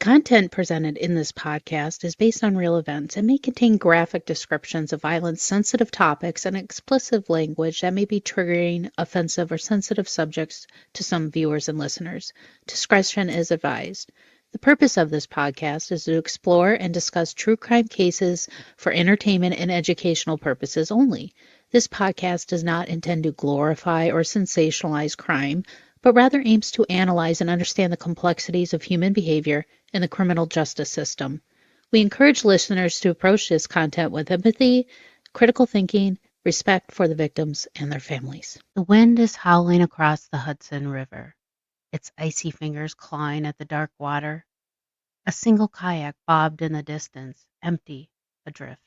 content presented in this podcast is based on real events and may contain graphic descriptions of violence, sensitive topics, and explicit language that may be triggering, offensive, or sensitive subjects to some viewers and listeners. Discretion is advised. The purpose of this podcast is to explore and discuss true crime cases for entertainment and educational purposes only. This podcast does not intend to glorify or sensationalize crime, but rather aims to analyze and understand the complexities of human behavior in the criminal justice system. We encourage listeners to approach this content with empathy, critical thinking, respect for the victims and their families. The wind is howling across the Hudson River, its icy fingers clawing at the dark water. A single kayak bobbed in the distance, empty, adrift.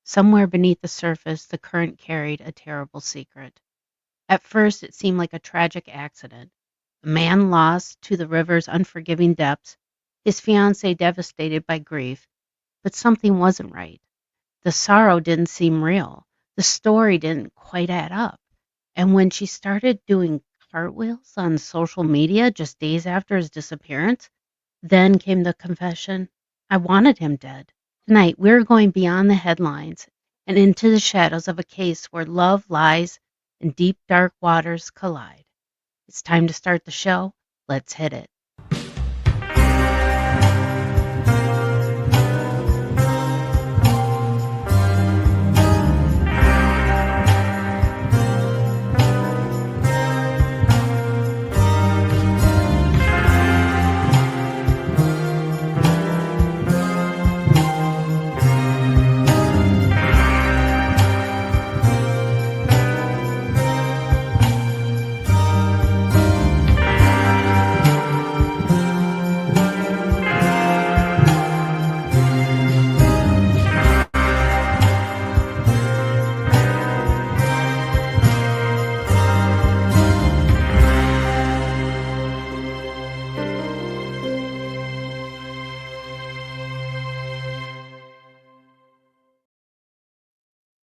Somewhere beneath the surface, the current carried a terrible secret. At first, it seemed like a tragic accident. A man lost to the river's unforgiving depths, his fiancée devastated by grief. But something wasn't right. The sorrow didn't seem real. The story didn't quite add up. And when she started doing cartwheels on social media just days after his disappearance, then came the confession. I wanted him dead. Tonight, we're going beyond the headlines and into the shadows of a case where love lies and deep, dark waters collide. It's time to start the show. Let's hit it.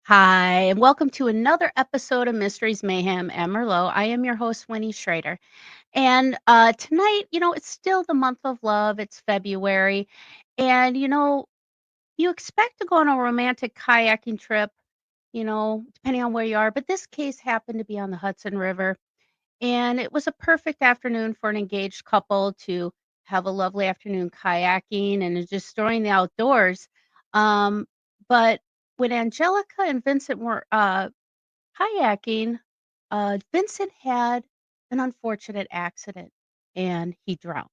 Hi, and welcome to another episode of Mysteries, Mayhem, and Merlot. I am your host, Winnie Schrader. And tonight, it's still the month of love. It's February. And, you expect to go on a romantic kayaking trip, depending on where you are. But this case happened to be on the Hudson River. And it was a perfect afternoon for an engaged couple to have a lovely afternoon kayaking and just enjoying the outdoors. But when Angelika and Vincent were kayaking, Vincent had an unfortunate accident and he drowned.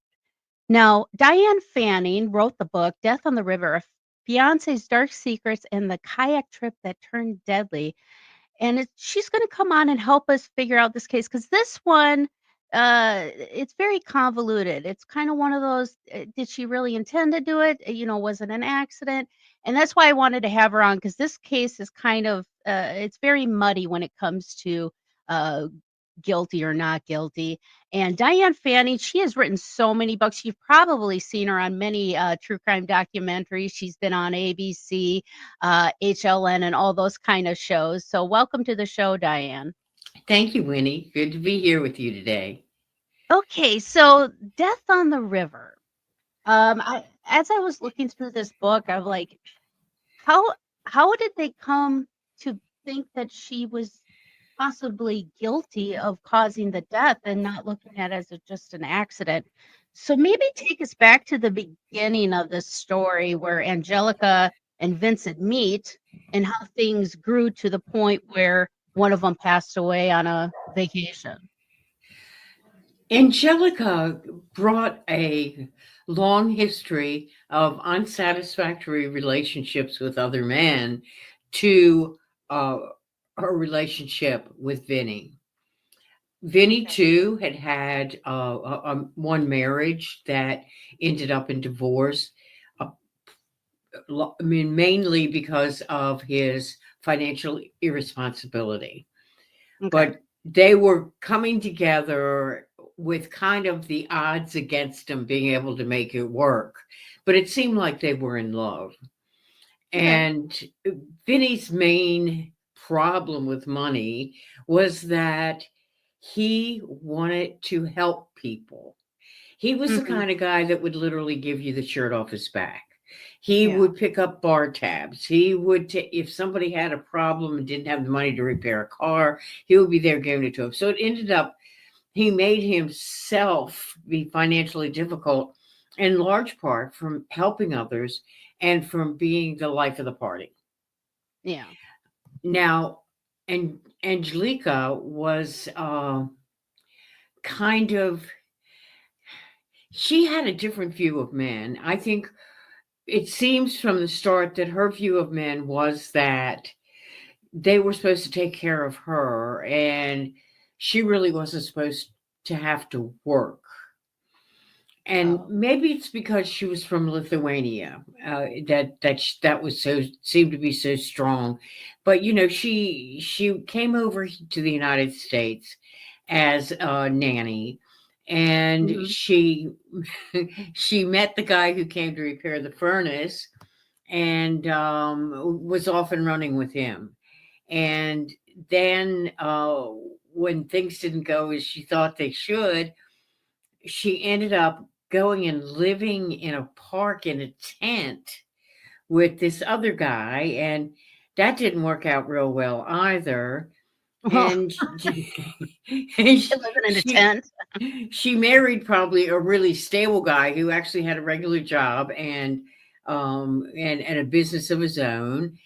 Now, Diane Fanning wrote the book Death on the River, Fiancee's Dark Secrets and the Kayak Trip That Turned Deadly. And she's going to come on and help us figure out this case because this one, it's very convoluted. It's kind of one of those, did she really intend to do it? Was it an accident? And that's why I wanted to have her on because this case is kind of, it's very muddy when it comes to uh, guilty or not guilty. And Diane Fanning, she has written so many books. You've probably seen her on many true crime documentaries. She's been on ABC, HLN, and all those kind of shows. So welcome to the show, Diane. Thank you, Winnie. Good to be here with you today. Okay, so Death on the River. As I was looking through this book, I'm like, how did they come to think that she was possibly guilty of causing the death and not looking at it as just an accident? So maybe take us back to the beginning of this story where Angelika and Vincent meet and how things grew to the point where one of them passed away on a vacation. Angelika brought a long history of unsatisfactory relationships with other men to uh, her relationship with Vinny. Vinny, too, had had one marriage that ended up in divorce. Uh, mainly because of his financial irresponsibility. Okay. But they were coming together with kind of the odds against them being able to make it work. But it seemed like they were in love. Okay. And Vinny's main problem with money was that he wanted to help people. He was the Mhm. kind of guy that would literally give you the shirt off his back. He Yeah. would pick up bar tabs. He would, if somebody had a problem and didn't have the money to repair a car, he would be there giving it to him. So it ended up, he made himself be financially difficult in large part from helping others and from being the life of the party. Yeah. Now, and Angelika was kind of, she had a different view of men. I think it seems from the start that her view of men was that they were supposed to take care of her and she really wasn't supposed to have to work. And Oh. maybe it's because she was from Lithuania, that was so, seemed to be so strong. But she came over to the United States as a nanny, and Mhm. she she met the guy who came to repair the furnace, and was off and running with him. And then when things didn't go as she thought they should, she ended up going and living in a park in a tent with this other guy, and that didn't work out real well either. And and Living in a she tent. she married probably a really stable guy who actually had a regular job and a business of his own.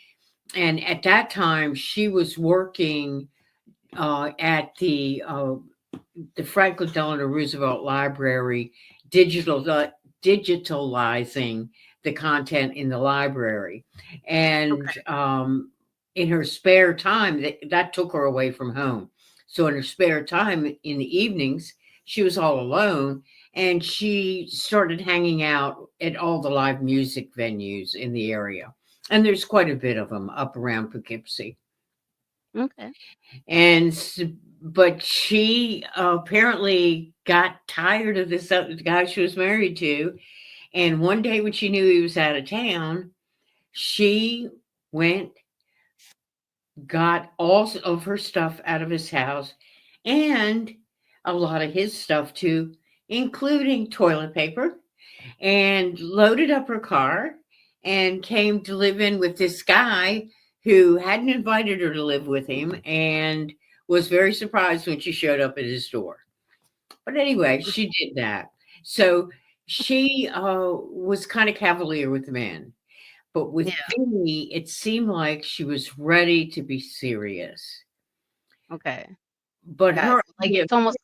And at that time, she was working at the Franklin Delano Roosevelt Library, digitalizing the content in the library, and Okay. in her spare time, that took her away from home. So in her spare time in the evenings, she was all alone, and she started hanging out at all the live music venues in the area. And there's quite a bit of them up around Poughkeepsie. Okay. And but she apparently got tired of this other guy she was married to, and one day when she knew he was out of town, she went, got all of her stuff out of his house, and a lot of his stuff too, including toilet paper, and loaded up her car and came to live in with this guy who hadn't invited her to live with him, and was very surprised when she showed up at his door. But anyway, she did that. So she was kind of cavalier with the men. But with Yeah. Vinny, it seemed like she was ready to be serious. Okay. But Yes. her Like idea, it's almost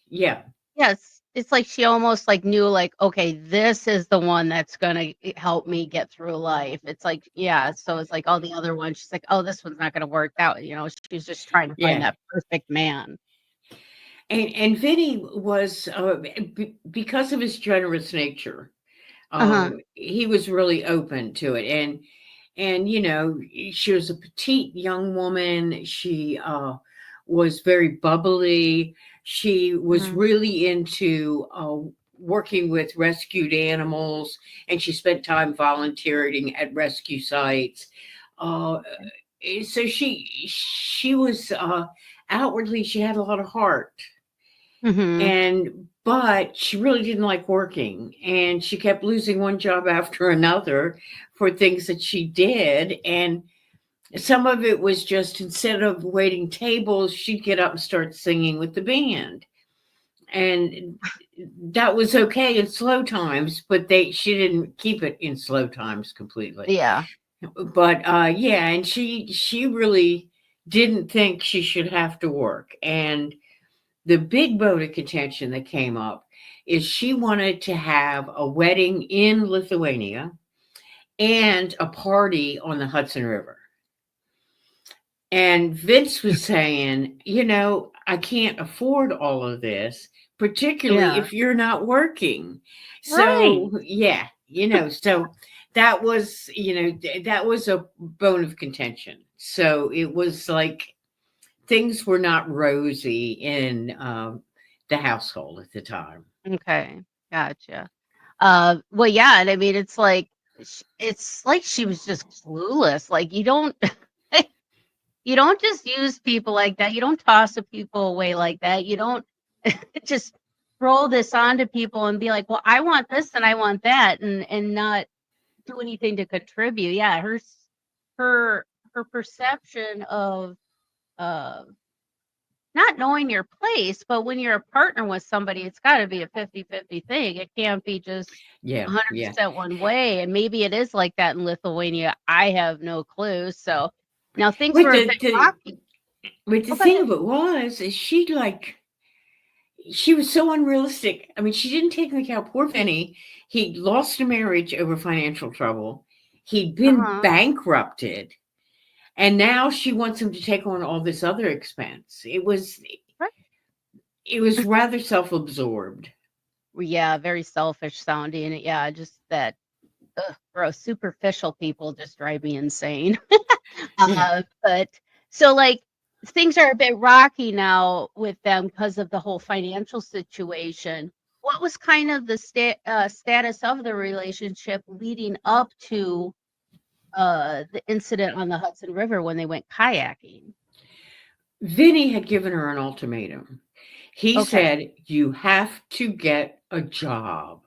yeah, yes. It's like she almost like knew like, okay, this is the one that's gonna help me get through life. It's like, yeah. So it's like all the other ones. She's like, oh, this one's not gonna work out. She's just trying to find yeah. that perfect man. And Vinny was because of his generous nature, Uh-huh. he was really open to it. And she was a petite young woman. She was very bubbly. She was Mhm. really into working with rescued animals, and she spent time volunteering at rescue sites. uh, so she was outwardly, she had a lot of heart, Mhm. and but she really didn't like working, and she kept losing one job after another for things that she did. And some of it was just, instead of waiting tables, she'd get up and start singing with the band, and that was okay in slow times, but they she didn't keep it in slow times completely. Yeah. But yeah, and she really didn't think she should have to work. And the big bone of contention that came up is she wanted to have a wedding in Lithuania and a party on the Hudson River. And Vince was saying, I can't afford all of this, particularly Yeah. if you're not working. Right. So, yeah, so that was a bone of contention. So it was like things were not rosy in the household at the time. Okay. Gotcha. Well, yeah, and I mean, it's like she was just clueless. Like you don't you don't just use people like that. You don't toss a people away like that. You don't just. throw this onto people and be like, well, I want this and I want that, and not do anything to contribute. Yeah, her perception of uh not knowing your place, but when you're a partner with somebody, it's got to be a 50-50 thing. It can't be just Yeah, 100% one way. And maybe it is like that in Lithuania. I have no clue. So now things But were a bit rocky. the Oh, go thing ahead. of it was, is she was so unrealistic. I mean, she didn't take into account poor Vinny. He lost a marriage over financial trouble. He'd been Uh-huh. bankrupted. And now she wants him to take on all this other expense. Right. It was rather self-absorbed. Yeah, very selfish sounding. Yeah, just that gross, superficial people just drive me insane. Yeah. But so like things are a bit rocky now with them because of the whole financial situation. What was kind of the status of the relationship leading up to the incident on the Hudson River when they went kayaking? Vinny had given her an ultimatum. He Okay. said, "You have to get a job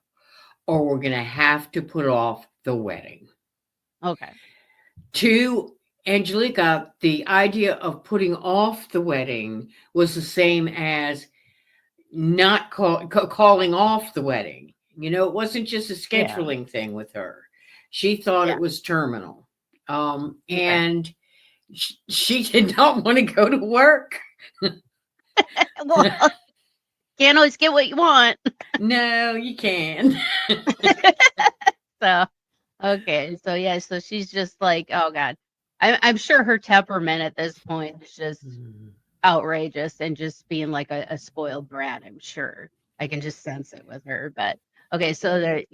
or we're going to have to put off the wedding." Okay. To Angelika, the idea of putting off the wedding was the same as not calling off the wedding. It wasn't just a Yeah. scheduling thing with her. She thought Yeah. it was terminal. Okay. And she did not want to go to work. Well, can't always get what you want. No, you can. So, okay. So, yeah. So she's just like, oh, God. I'm sure her temperament at this point is just outrageous and just being like a spoiled brat. I'm sure I can just sense it with her. But okay. So, that,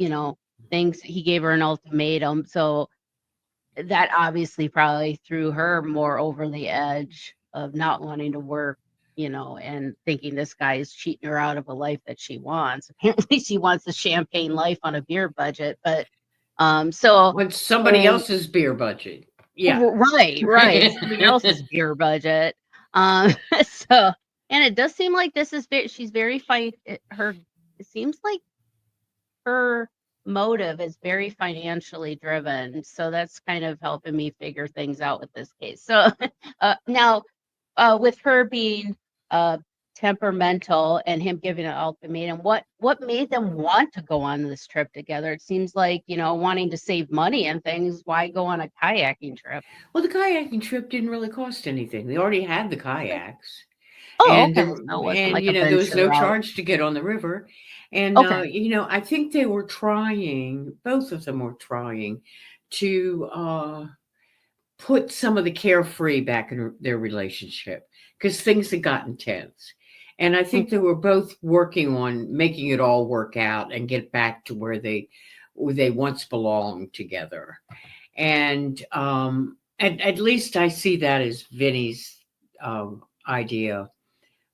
things, he gave her an ultimatum. So, that obviously probably threw her more over the edge of not wanting to work, and thinking this guy is cheating her out of a life that she wants. Apparently, she wants a champagne life on a beer budget, but so When somebody and else's beer budget. Yeah. right, somebody else's beer budget. So and it does seem like this is she's very it seems like her motive is very financially driven. So that's kind of helping me figure things out with this case. So now, with her being temperamental and him giving an ultimatum, what made them want to go on this trip together? It seems like, wanting to save money and things. Why go on a kayaking trip? Well, the kayaking trip didn't really cost anything. They already had the kayaks. Oh, And okay. So it wasn't like a there was venture no out. charge to get on the river. And Okay. I think they were trying, both of them were trying to put some of the carefree back in their relationship because things had gotten tense. And I think they were both working on making it all work out and get back to where they once belonged together. And at least I see that as Vinny's idea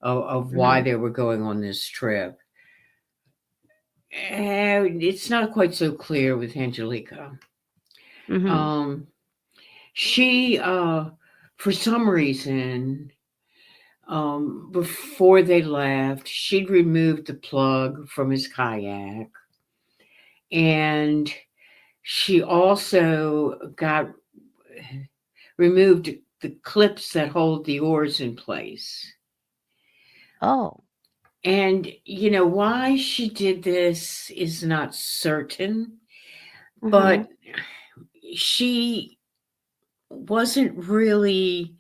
of why Mhm. they were going on this trip. It's not quite so clear with Angelika. Mhm. Um, she, for some reason, before they left, she'd removed the plug from his kayak, and she also got removed the clips that hold the oars in place. Oh. And why she did this is not certain, Mhm. but she wasn't really.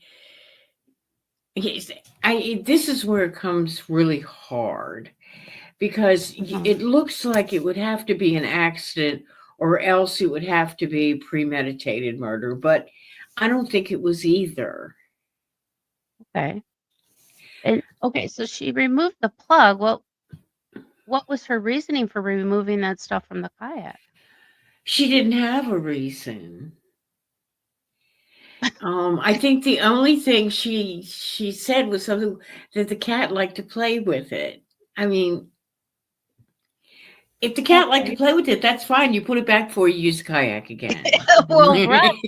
This is where it comes really hard because Mhm. it looks like it would have to be an accident or else it would have to be premeditated murder, but I don't think it was either. Okay. And okay, so she removed the plug. What was her reasoning for removing that stuff from the kayak? She didn't have a reason. I think the only thing she said was something that the cat liked to play with it. I mean, If the cat liked to play with it, that's fine. You put it back before you use the kayak again. Well, right.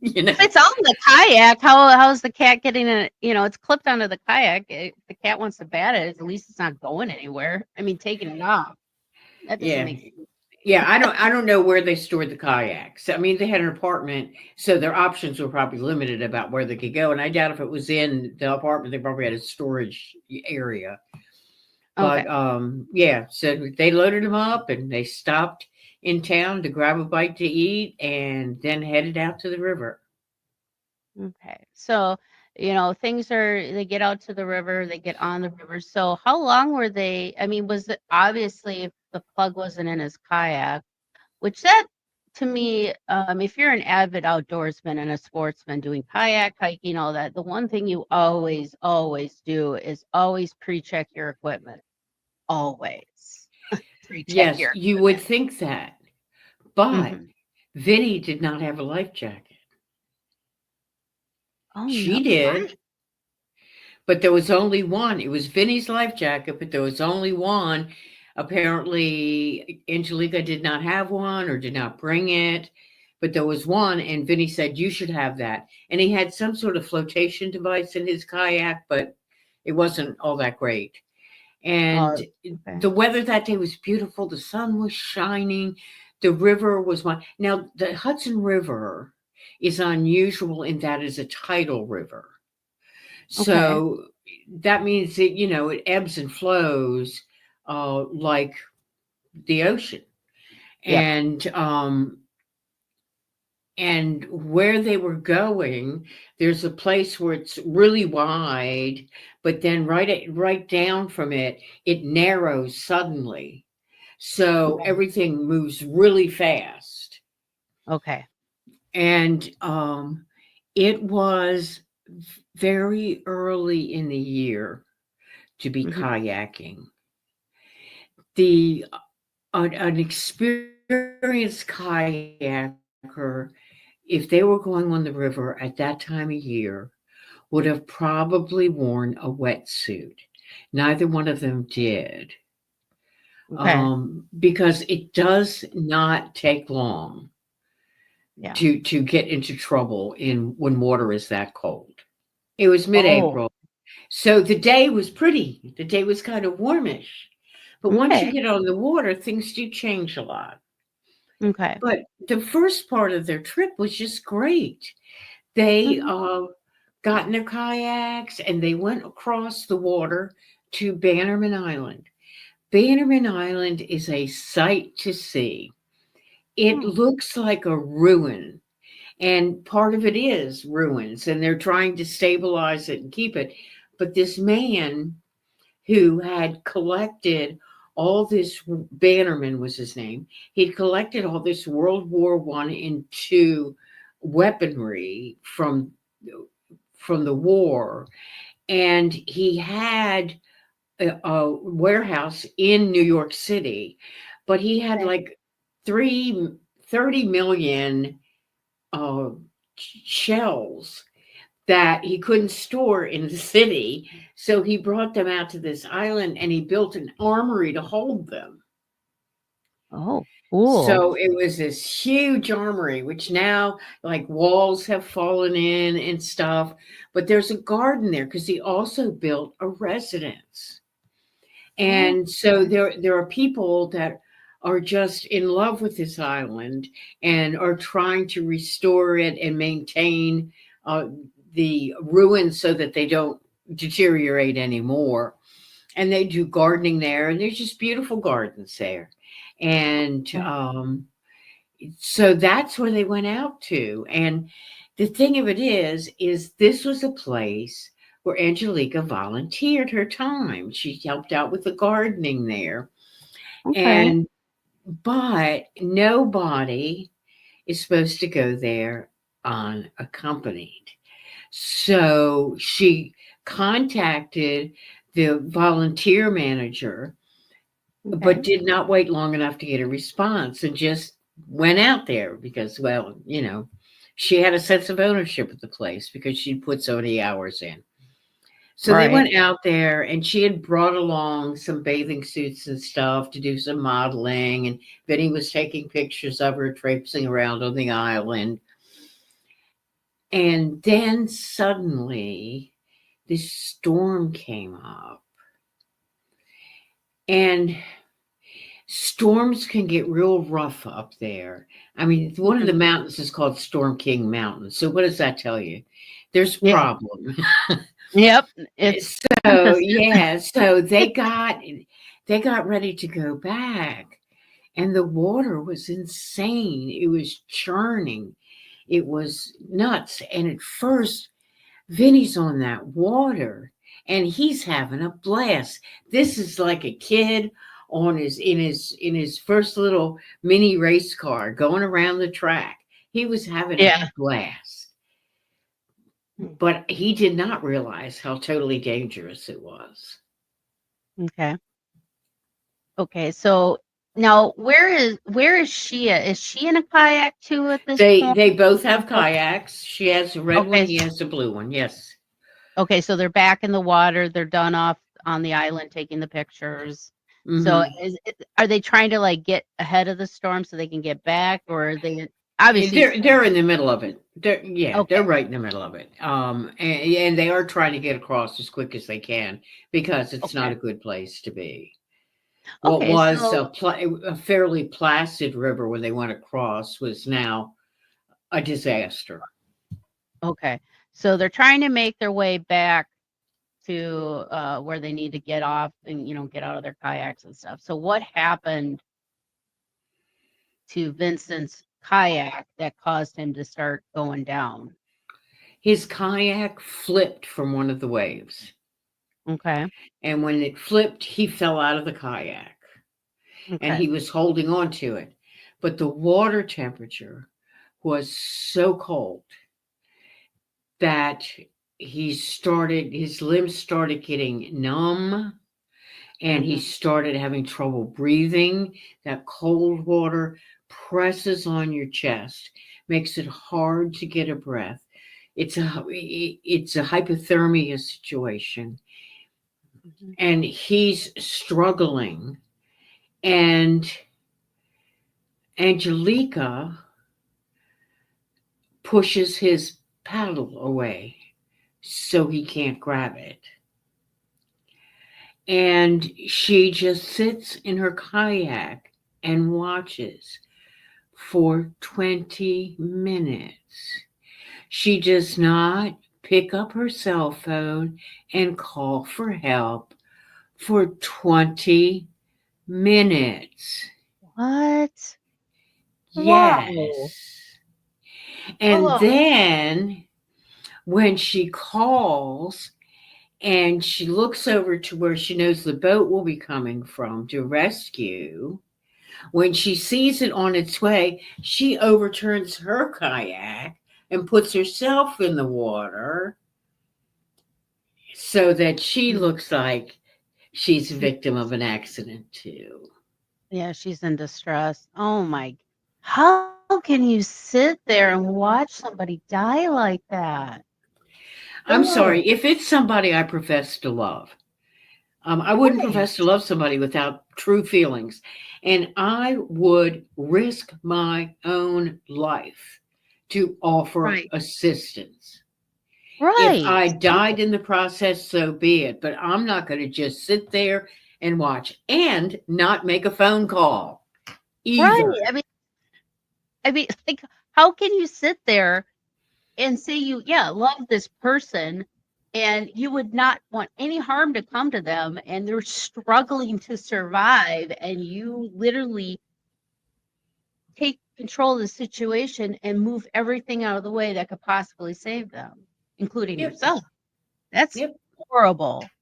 You know? If it's on the kayak, how's the cat getting it? It's clipped onto the kayak. If the cat wants to bat it, at least it's not going anywhere. I mean, taking it off. That doesn't make sense. Yeah, I don't know where they stored the kayaks. I mean, they had an apartment, so their options were probably limited about where they could go. And I doubt if it was in the apartment, they probably had a storage area. But yeah, so they loaded them up and they stopped in town to grab a bite to eat and then headed out to the river. Okay. So, they get out to the river, they get on the river. So how long were they? I mean, was it obviously if the plug wasn't in his kayak, which that to me, if you're an avid outdoorsman and a sportsman doing kayak, hiking, all that, the one thing you always, always do is always pre-check your equipment. Always. Yes, you would think that. But Vinny did not have a life jacket. Oh, She no. did. Why? But there was only one. It was Vinny's life jacket, but there was only one. Apparently, Angelika did not have one or did not bring it, but there was one. And Vinny said, "You should have that." And he had some sort of flotation device in his kayak, but it wasn't all that great. And Okay. the weather that day was beautiful. The sun was shining. The river was one. Now, the Hudson River is unusual in that it's a tidal river. So that means that, it ebbs and flows like the ocean. Yep. And where they were going, there's a place where it's really wide, but then right down from it, it narrows suddenly. So everything moves really fast. Okay. And it was very early in the year to be kayaking. An experienced kayaker, if they were going on the river at that time of year, would have probably worn a wetsuit. Neither one of them did. Okay. Because it does not take long Yeah. to get into trouble when water is that cold. It was Oh, mid-April. So the day was pretty. The day was kind of warmish. But once you okay. get on the water, things do change a lot. Okay. But the first part of their trip was just great. They got in their kayaks and they went across the water to Bannerman Island. Bannerman Island is a sight to see. It looks like a ruin, and part of it is ruins, and they're trying to stabilize it and keep it. But this man who had collected all this, Bannerman was his name, he'd collected all this World War I and II weaponry from the war, and he had a warehouse in New York City, but he had like 30 million shells that he couldn't store in the city. So he brought them out to this island and he built an armory to hold them. Oh, cool. So it was this huge armory, which now like walls have fallen in and stuff, but there's a garden there because he also built a residence. And so there are people that are just in love with this island and are trying to restore it and maintain the ruins so that they don't deteriorate anymore. And they do gardening there, and there's just beautiful gardens there. And so that's where they went out to. And the thing of it is this was a place where Angelika volunteered her time. She helped out with the gardening there. But nobody is supposed to go there unaccompanied. So she contacted the volunteer manager, but did not wait long enough to get a response and just went out there because, well, she had a sense of ownership of the place because she put so many hours in. So they Right. went out there, and she had brought along some bathing suits and stuff to do some modeling. And Vinny was taking pictures of her traipsing around on the island. And then suddenly, this storm came up. And storms can get real rough up there. I mean, one of Mhm. the mountains is called Storm King Mountain. So what does that tell you? There's Yeah. problem. Yep. It's So yeah, so they got ready to go back, and the water was insane. It was churning. It was nuts. And at first, Vinny's on that water and he's having a blast. This is like a kid on his first little mini race car going around the track. He was having a yeah. blast. But he did not realize how totally dangerous it was. Okay. Okay. So now where is she at? Is she in a kayak too at this They point? they both have Oh, kayaks. She has a red one, okay. he has a blue one. Yes. Okay, so they're back in the water. They're done off on the island taking the pictures. So Hmm. are they trying to like get ahead of the storm so they can get back, or are they obviously They're in the middle of it. They're okay, right in the middle of it. And they are trying to get across as quick as they can because it's not okay, a good place to be. What okay. was So a fairly placid river when they went across was now a disaster. okay, so they're trying to make their way back to where they need to get off and get out of their kayaks and stuff. So what happened to Vincent's kayak that caused him to start going down? His kayak flipped from one of the waves, Okay, and when it flipped, he fell out of the kayak, and okay, he was holding on to it. But the water temperature was so cold that his limbs started getting numb, and he hmm started having trouble breathing. That cold water presses on your chest, makes it hard to get a breath. It's a hypothermia situation, hmm and he's struggling. And Angelika pushes his paddle away so he can't grab it. And she just sits in her kayak and watches for 20 minutes. She does not pick up her cell phone and call for help for 20 minutes. What? Wow. Yes. And Oh, then when she calls and she looks over to where she knows the boat will be coming from to rescue, when she sees it on its way, she overturns her kayak and puts herself in the water so that she mm, looks like she's a she victim of an accident too. yeah, she's in distress. Oh my, how can you sit there and watch somebody die like that? I'm Oh, sorry, if it's somebody I profess to love, I wouldn't right, profess to love somebody without true feelings. And I would risk my own life to offer right, assistance. If right. I died in the process, so be it. But I'm not going to just sit there and watch and not make a phone call Right. either. I mean, like, how can you sit there and say yeah, love this person and you would not want any harm to come to them and they're struggling to survive and you literally take control of the situation and move everything out of the way that could possibly save them, including Yep. yourself. That's Yep. horrible.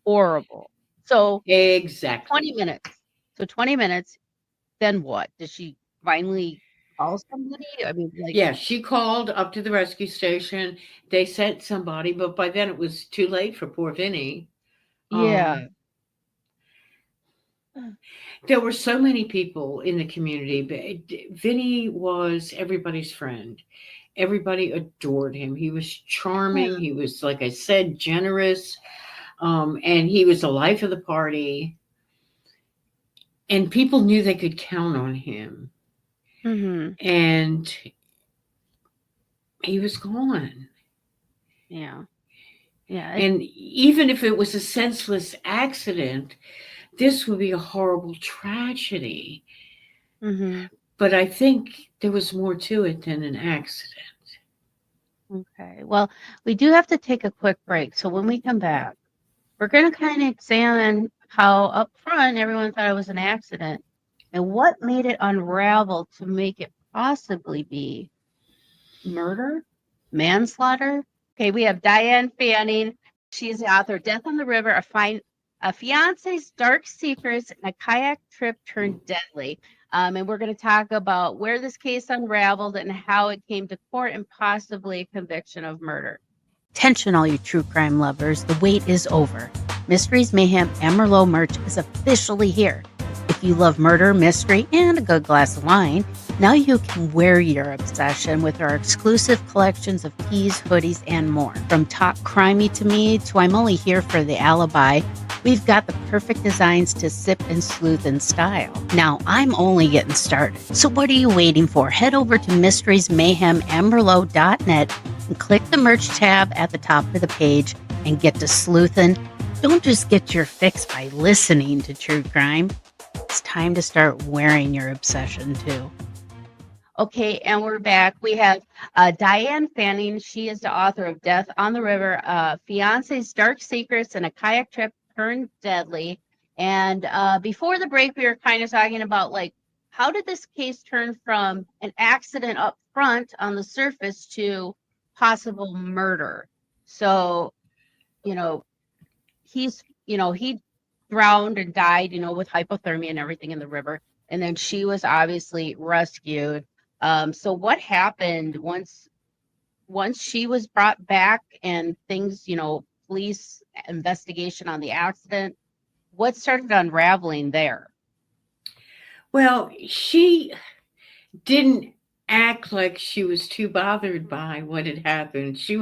Horrible. So Exactly. 20 minutes. So 20 minutes, then what? Did she finally call somebody? I mean, like, Yeah, she called up to the rescue station. They sent somebody, but by then it was too late for poor Vinny. Um, yeah. there were so many people in the community, but Vinny was everybody's friend. everybody adored him. He was charming. He was, like I said, generous. And he was the life of the party. And people knew they could count on him. And he was gone. Yeah. And even if it was a senseless accident, this would be a horrible tragedy. But I think there was more to it than an accident. Okay. Well, we do have to take a quick break. So when we come back, we're going to kind of examine how up front everyone thought it was an accident and what made it unravel to make it possibly be murder, manslaughter. Okay, we have Diane Fanning. She's the author of Death on the River, a fiance's dark secrets, and a kayak trip turned deadly. And we're going to talk about where this case unraveled and how it came to court and possibly a conviction of murder. Attention, all you true crime lovers, the wait is over. Mysteries, Mayhem, and Merlot merch is officially here. If you love murder, mystery, and a good glass of wine, now you can wear your obsession with our exclusive collections of tees, hoodies, and more. From Talk Crimey to Me to I'm Only Here for the Alibi, we've got the perfect designs to sip and sleuth in style. Now, I'm only getting started. So what are you waiting for? Head over to mysteriesmayhemandmerlot.net and click the merch tab at the top of the page and get to sleuthing. Don't just get your fix by listening to true crime. It's time to start wearing your obsession too. Okay, and we're back. We have Diane Fanning. She is the author of Death on the River, Fiance's Dark Secrets, and a Kayak Trip Turned Deadly. And before the break, we were kind of talking about, like, how did this case turn from an accident up front on the surface to possible murder? So, he drowned and died, with hypothermia and everything in the river. And then she was obviously rescued. So what happened once she was brought back and things, police investigation on the accident, what started unraveling there? Well, she didn't act like she was too bothered by what had happened. She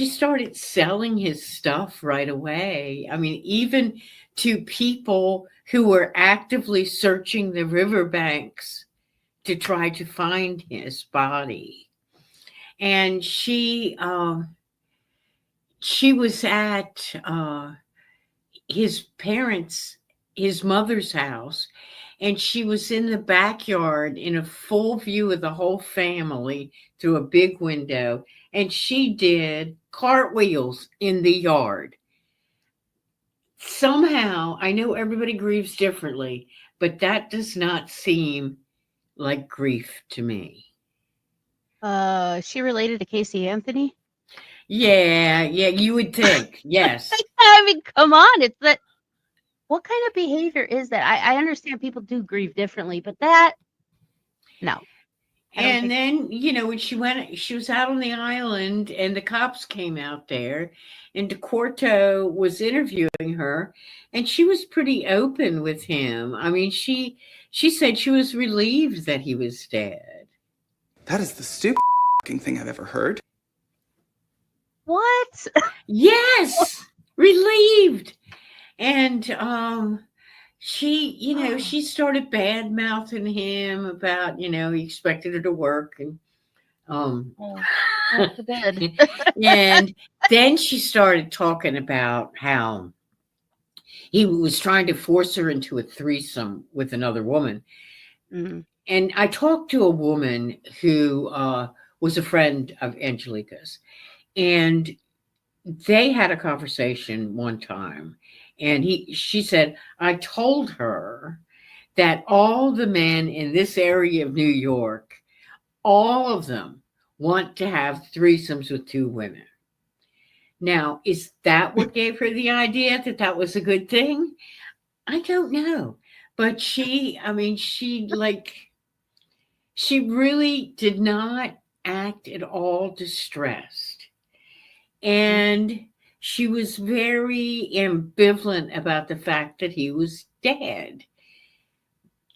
started selling his stuff right away. I mean, even to people who were actively searching the riverbanks to try to find his body. And she was at his mother's house, and she was in the backyard in a full view of the whole family through a big window, and she did cartwheels in the yard. Somehow, I know everybody grieves differently, but that does not seem like grief to me. She related to Casey Anthony? Yeah, you would think. Yes. I mean, come on. It's that. What kind of behavior is that? I understand people do grieve differently, but that, no. And then, when she was out on the island and the cops came out there and DeCorto was interviewing her, and she was pretty open with him. I mean, she said she was relieved that he was dead. That is the stupid thing I've ever heard. What? Yes, relieved. And she started bad mouthing him about, he expected her to work, and and then she started talking about how he was trying to force her into a threesome with another woman. Mm-hmm. And I talked to a woman who was a friend of Angelika's, and they had a conversation one time. And she said, I told her that all the men in this area of New York, all of them want to have threesomes with two women. Now, is that what gave her the idea that that was a good thing? I don't know. But she really did not act at all distressed. And she was very ambivalent about the fact that he was dead.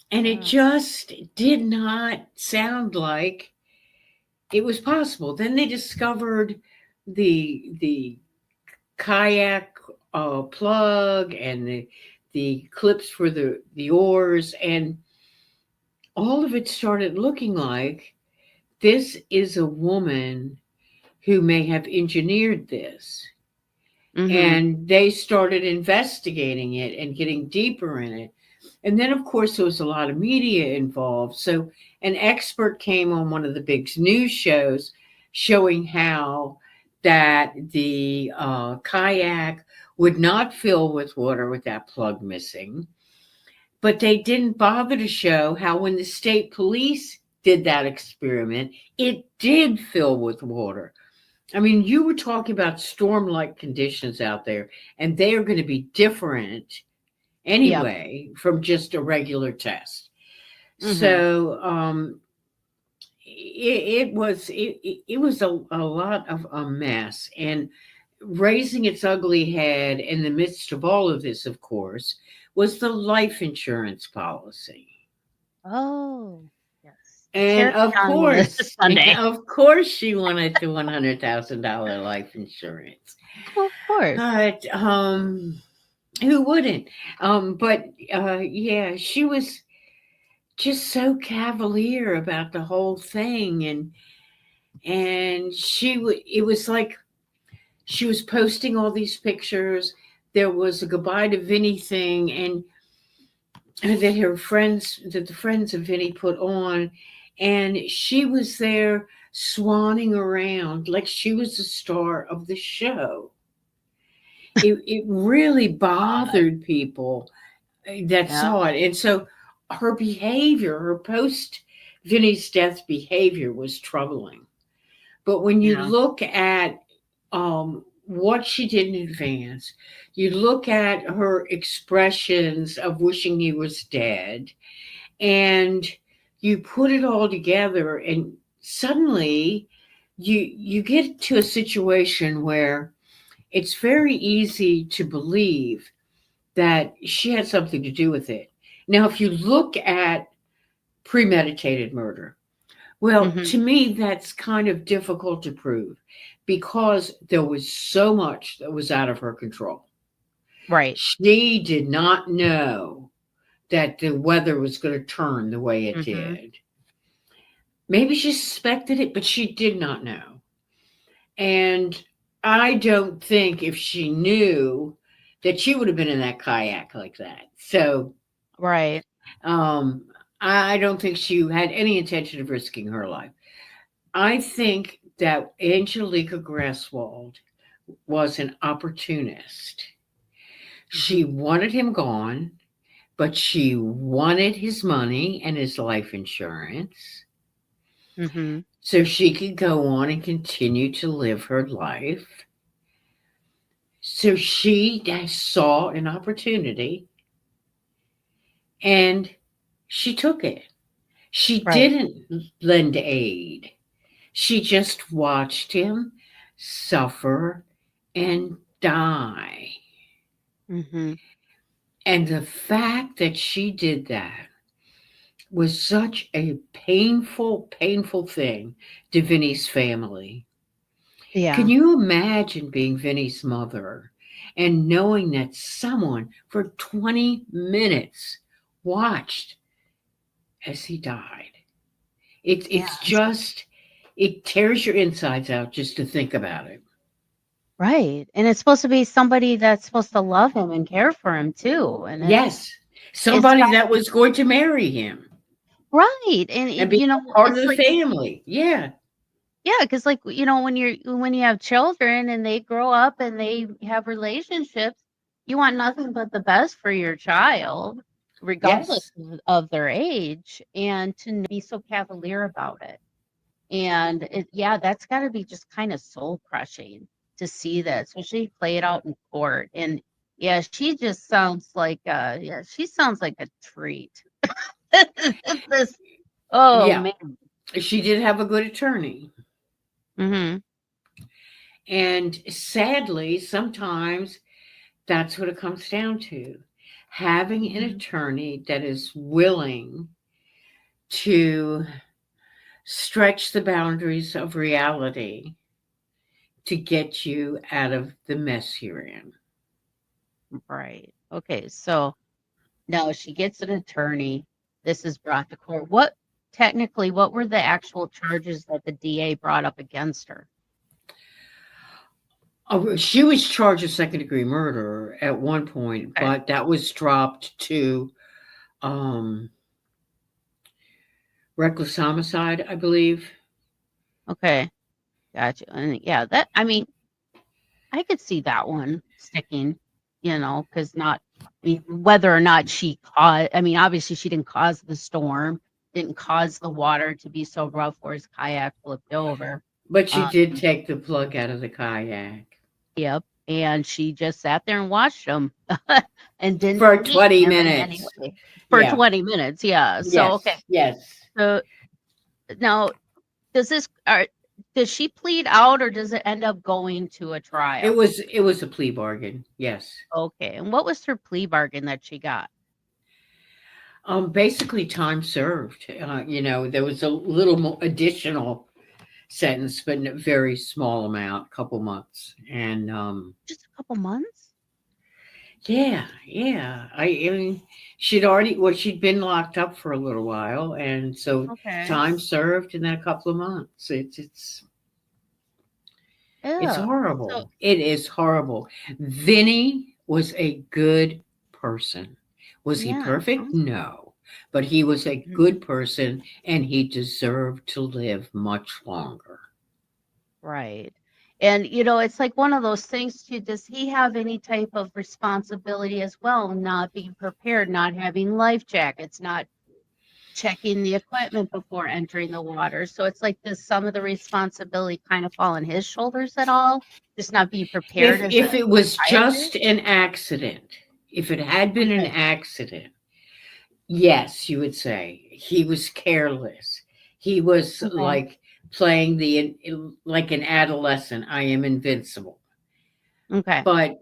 And it just did not sound like it was possible. Then they discovered the kayak plug and the clips for the oars, and all of it started looking like this is a woman who may have engineered this. And they started investigating it and getting deeper in it. And then, of course, there was a lot of media involved. So an expert came on one of the big news shows showing how that the kayak would not fill with water with that plug missing. But they didn't bother to show how when the state police did that experiment, it did fill with water. I mean, you were talking about storm-like conditions out there, and they are going to be different anyway from just a regular test. So it was a lot of a mess, and raising its ugly head in the midst of all of this, of course, was the life insurance policy. Oh, yes. And Share of course, she wanted the $100,000 life insurance. Of course. But who wouldn't? Yeah, she was just so cavalier about the whole thing, and it was like she was posting all these pictures. There was a goodbye to Vinny thing, and that the friends of Vinny put on, and she was there swanning around like she was the star of the show. It really bothered people that saw it. And so her behavior, her post Vinny's death behavior was troubling. But when you look at what she did in advance, you look at her expressions of wishing he was dead, and you put it all together, and suddenly you get to a situation where it's very easy to believe that she had something to do with it. Now, if you look at premeditated murder, well, to me, that's kind of difficult to prove because there was so much that was out of her control. Right. She did not know that the weather was going to turn the way it did. Maybe she suspected it, but she did not know. And I don't think if she knew that she would have been in that kayak like that. So, right. I don't think she had any intention of risking her life. I think that Angelika Graswald was an opportunist. She wanted him gone, but she wanted his money and his life insurance. So she could go on and continue to live her life. So she saw an opportunity and she took it. She didn't lend aid. She just watched him suffer and die. And the fact that she did that was such a painful, painful thing to Vinny's family. Yeah. Can you imagine being Vinny's mother and knowing that someone for 20 minutes watched as he died? It's just, it tears your insides out just to think about it. Right. And it's supposed to be somebody that's supposed to love him and care for him too. And yes, somebody that was going to marry him. Right. And be part of the family. Yeah. Yeah, because like, when you have children and they grow up and they have relationships, you want nothing but the best for your child, regardless of their age, and to be so cavalier about it. And that's got to be just kind of soul crushing to see that, especially play it out in court. And she just sounds like she sounds like a treat. Man. She did have a good attorney. And sadly, sometimes that's what it comes down to. Having an attorney that is willing to stretch the boundaries of reality to get you out of the mess you're in. Right. Okay. So now she gets an attorney. This is brought to court. What were the actual charges that the DA brought up against her? She was charged with second-degree murder at one point, Okay. but that was dropped to reckless homicide, I believe. Okay. Gotcha. And yeah, that, I mean, I could see that one sticking, because whether or not she caused, obviously she didn't cause the storm, didn't cause the water to be so rough where his kayak flipped over. But she did take the plug out of the kayak. Yep. And she just sat there and watched him and didn't For hate 20 him in minutes. any way. For Yeah. 20 minutes, yeah. So, Yes, okay. yes. So now, does she plead out or does it end up going to a trial? It was a plea bargain, yes. Okay. And what was her plea bargain that she got? Basically time served. There was a little more additional sentence, but in a very small amount, couple months. And Just a couple months? yeah. I mean, she'd been locked up for a little while, and so Okay. time served in that couple of months. It's Yeah. horrible. So, It is horrible. Vinny was a good person. Was he yeah. perfect? No. But he was a good person, and he deserved to live much longer. Right. And, it's like one of those things too. Does he have any type of responsibility as well? Not being prepared, not having life jackets, not checking the equipment before entering the water. So it's like, does some of the responsibility kind of fall on his shoulders at all? Just not being prepared. If it was pilot? just an accident, if it had been an Okay. accident, yes, you would say he was careless. He was Okay. like playing like an adolescent. I am invincible. Okay. But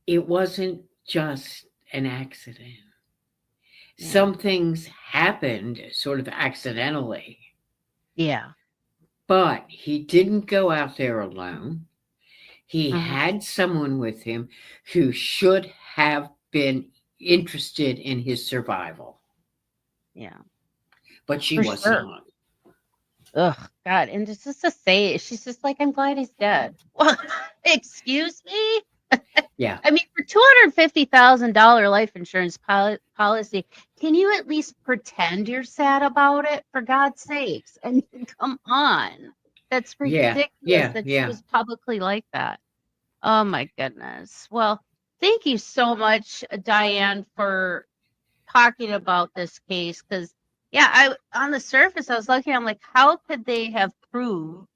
it wasn't just an accident. Yeah. Some things happened sort of accidentally, Yeah. but he didn't go out there alone. He Uh-huh. had someone with him who should have been interested in his survival, Yeah. but she For was sure. not. Ugh, God. And just to say, she's just like, I'm glad he's dead. Well, excuse me? Yeah. I mean, for $250,000 life insurance policy, can you at least pretend you're sad about it? For God's sakes. I mean, come on. That's ridiculous that she was publicly like that. Oh, my goodness. Well, thank you so much, Diane, for talking about this case. Because, yeah, on the surface, I was looking, I'm like, how could they have proved,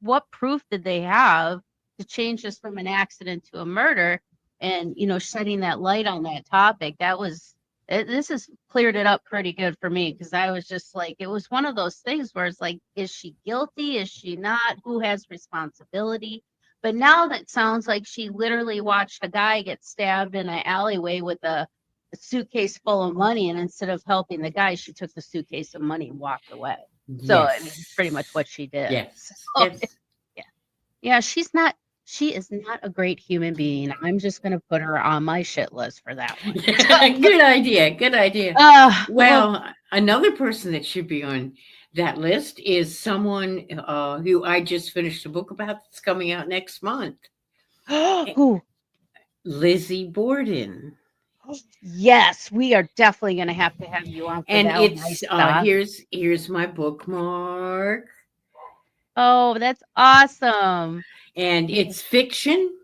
what proof did they have to change this from an accident to a murder? And, shedding that light on that topic, this has cleared it up pretty good for me, because I was just like, it was one of those things where it's like, is she guilty? Is she not? Who has responsibility? But now that sounds like she literally watched a guy get stabbed in an alleyway with a suitcase full of money, and instead of helping the guy, she took the suitcase of money and walked away. So I mean, pretty much what she did. Yes. So, yeah, she is not a great human being. I'm just going to put her on my shit list for that one. Good idea. Well, another person that should be on that list is someone who I just finished a book about that's coming out next month. Who? Lizzie Borden. Yes, we are definitely going to have you on for and that. It's here's my bookmark. Oh, that's awesome. And it's fiction,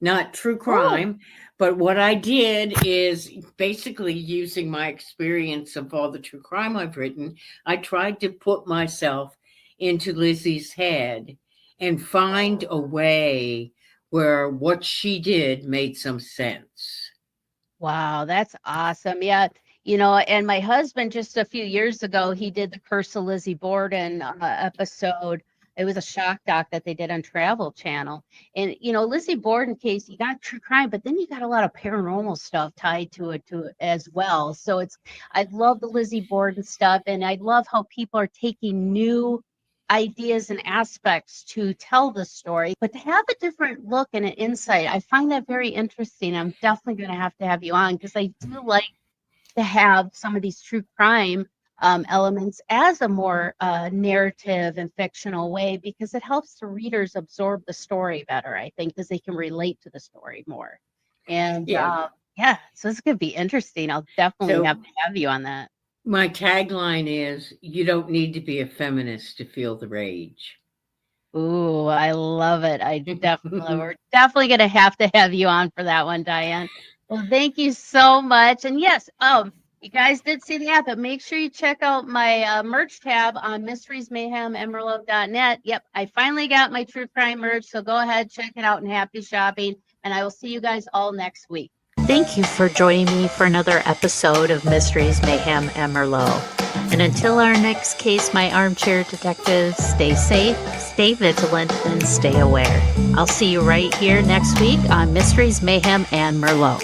not true crime. But what I did is basically using my experience of all the true crime I've written, I tried to put myself into Lizzie's head and find a way where what she did made some sense. Wow, that's awesome. Yeah. And my husband just a few years ago, he did the Curse of Lizzie Borden episode. It was a shock doc that they did on Travel Channel. And, you know, Lizzie Borden case, you got true crime, but then you got a lot of paranormal stuff tied to it as well. So I love the Lizzie Borden stuff, and I love how people are taking new ideas and aspects to tell the story, but to have a different look and an insight, I find that very interesting. I'm definitely going to have you on, because I do like to have some of these true crime elements as a more narrative and fictional way, because it helps the readers absorb the story better, I think, because they can relate to the story more. And so it's going to be interesting. I'll definitely have to have you on that. My tagline is, you don't need to be a feminist to feel the rage. Ooh, I love it. We're definitely going to have you on for that one, Diane. Well, thank you so much. And yes, you guys did see the app, but make sure you check out my merch tab on mysteriesmayhemmerlot.net. Yep, I finally got my true crime merch, so go ahead, check it out, and happy shopping. And I will see you guys all next week. Thank you for joining me for another episode of Mysteries, Mayhem, and Merlot. And until our next case, my armchair detectives, stay safe, stay vigilant, and stay aware. I'll see you right here next week on Mysteries, Mayhem, and Merlot.